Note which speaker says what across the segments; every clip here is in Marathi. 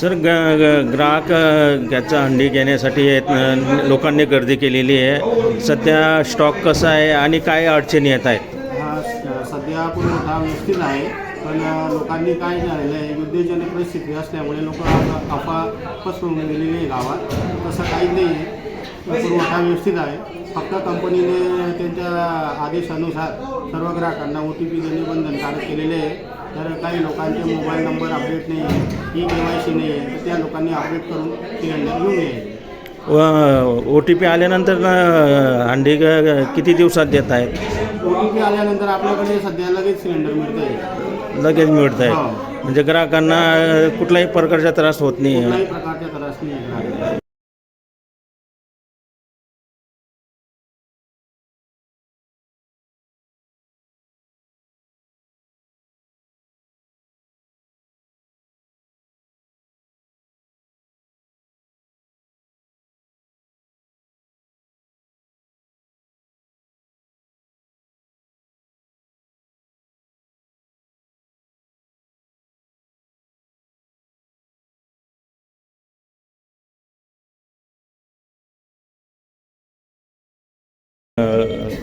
Speaker 1: सर ग्राहक याचा हंडी घेण्यासाठी लोकांनी गर्दी केलेली आहे. सध्या स्टॉक कसा आहे आणि काय अडचणी येत आहेत?
Speaker 2: सध्या पुरवठा व्यवस्थित आहे, पण लोकांनी काय झालेलं आहे, उद्योजनक परिस्थिती असल्यामुळे लोक अफवा पसरवून गेलेली आहे गावात. तसं काही नाही आहे, पुरवठा व्यवस्थित आहे. फक्त कंपनीने त्यांच्या आदेशानुसार सर्व ग्राहकांना OTP देणे बंधनकारक केलेले आहे. तर काही लोकांचे मोबाईल नंबर अपडेट नाही आहे, KYC नाही आहे, तर त्या लोकांनी अपडेट करून सिलेंडर घेऊन यायचे.
Speaker 1: OTP आल्यानंतर हंडी किती दिवसात देत आहेत?
Speaker 2: OTP आल्यानंतर आपल्याकडे सध्या लगेच सिलेंडर मिळतं आहे.
Speaker 1: लगेच मिळत आहे, म्हणजे ग्राहकांना कुठल्याही प्रकारचा त्रास होत नाही.
Speaker 2: कुठल्याही प्रकारचा त्रास नाही.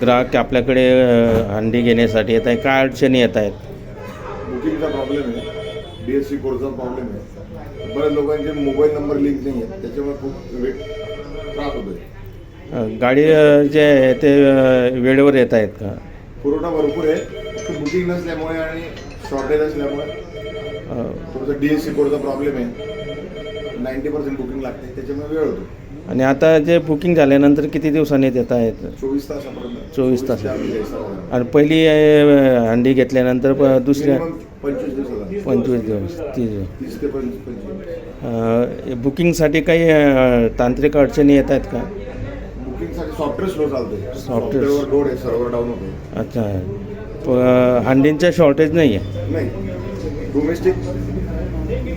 Speaker 1: ग्राहक आपल्याकडे हंडी घेण्यासाठी येत आहे, काय अडचणी येत आहेत?
Speaker 3: बुकिंगचा प्रॉब्लेम आहे, DSC कोडचा प्रॉब्लेम आहे. बऱ्याच लोकांचे मोबाईल नंबर लिंक नाही आहेत, त्याच्यामुळे खूप त्रास होतो आहे.
Speaker 1: गाडी जे आहे ते वेळेवर येत आहेत का?
Speaker 3: पुरवठा भरपूर आहे, फक्त बुकिंग नसल्यामुळे आणि शॉर्टेज असल्यामुळे थोडंसं DSC कोडचा प्रॉब्लेम आहे. 90% बुकिंग लागते, त्याच्यामुळे वेळ होतो.
Speaker 1: आणि आता जे बुकिंग झाल्यानंतर किती दिवसांनी देत आहेत?
Speaker 3: 24 तासापर्यंत.
Speaker 1: 24 तास. आणि पहिली हंडी घेतल्यानंतर दुसऱ्या
Speaker 3: 25 दिवसाला
Speaker 1: 25 दिवस
Speaker 3: 30 ते 25.
Speaker 1: बुकिंगसाठी काही तांत्रिक अडचणी येत आहेत का?
Speaker 3: बुकिंगसाठी सॉफ्टवेअर स्लो चालते,
Speaker 1: सॉफ्टवेअर
Speaker 3: लोड आहे, सर्व्हर डाऊन होते.
Speaker 1: अच्छा, हंडींचं शॉर्टेज नाही आहे?
Speaker 3: नाही, डोमेस्टिक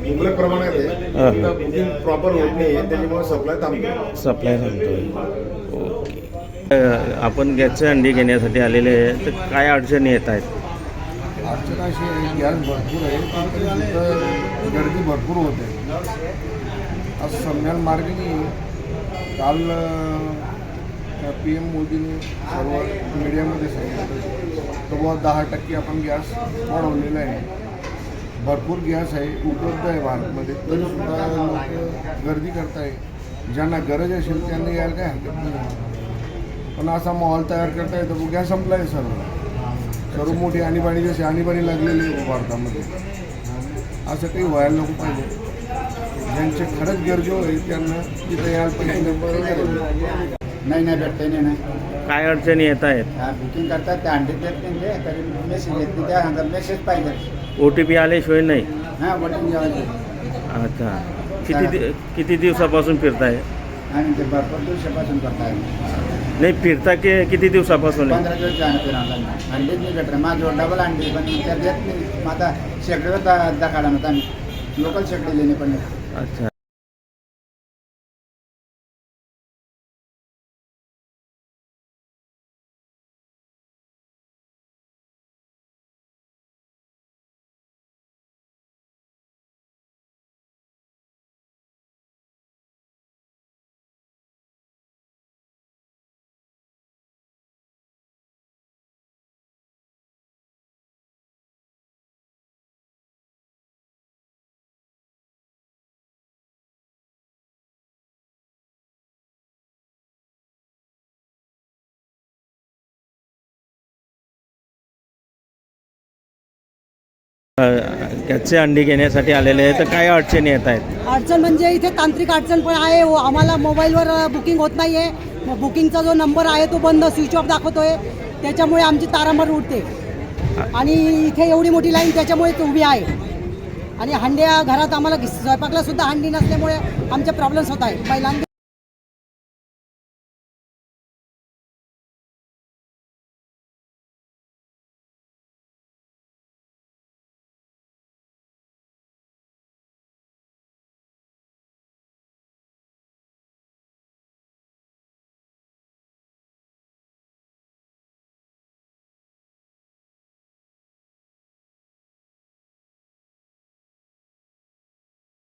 Speaker 3: मुबलक प्रमाणात आहे, बुकिंग प्रॉपर होत नाही आहे, त्याच्यामुळे सप्लाय थांबतो.
Speaker 1: सप्लाय थांबतो. ओके. आपण गॅसची हंडी घेण्यासाठी आलेले आहे, तर काय अडचणी येत आहेत?
Speaker 4: अडचण अशी आहे, गॅस भरपूर आहे, तिथं गर्दी भरपूर होते. असं समजायला मार्ग नाही. काल PM मोदीने सर्व मीडियामध्ये सांगितलं तर बुवा 10% आपण गॅस वाढवलेला आहे. भरपूर गॅस आहे, उपलब्ध आहे भारतमध्ये, तरीसुद्धा लोक गर्दी करत आहे. ज्यांना गरज असेल त्यांना यायला काय हरकत नाही, पण असा माहोल तयार करता येतो तो गॅस संपला आहे. सर्व मोठी आणीबाणी जशी आणीबाणी लागलेली आहे भारतामध्ये, असं काही व्हायला नको पाहिजे. ज्यांचे खरंच गरजू आहे त्यांना तिथे यायला पाहिजे.
Speaker 2: नाही भेटते नाही.
Speaker 1: काय अडचणी येत आहेत?
Speaker 2: बुकिंग करतात त्या हंडी देत नाही ते, तरी मेसेज येत नाही, त्या सांगतात मेसेज पाहिजे.
Speaker 1: OTP आल्याशिवाय नाही?
Speaker 2: हां, वोटिंग जेवायचे.
Speaker 1: अच्छा, किती दिवसापासून फिरताय?
Speaker 2: आणि ते भरपूर दिवसापासून करताय.
Speaker 1: नाही, फिरता किती दिवसापासून?
Speaker 2: 15 दिवस जाणं फिरायला. अंडीच नाही भेटणार, माझं डबल अंडी पण त्या देत नाही. मग आता शेकडीवर दाखवला नव्हता आम्ही, लोकल शेकडी लेणे पण.
Speaker 1: अच्छा. गॅसची हंडी घेण्यासाठी आलेले आहे, तर काय अडचणी येत आहेत?
Speaker 5: अडचण म्हणजे इथे तांत्रिक अडचण पण आहे. आम्हाला मोबाईलवर बुकिंग होत नाही आहे. बुकिंगचा जो नंबर आहे तो बंद, स्विच ऑफ दाखवतोय. त्याच्यामुळे आमची तारांबळ उडते आणि इथे एवढी मोठी लाईन त्याच्यामुळे उभी आहे. आणि हंड्या घरात आम्हाला स्वयंपाकला सुद्धा हंडी नसल्यामुळे आमचे प्रॉब्लेम्स होत आहे. पहिल्यांदा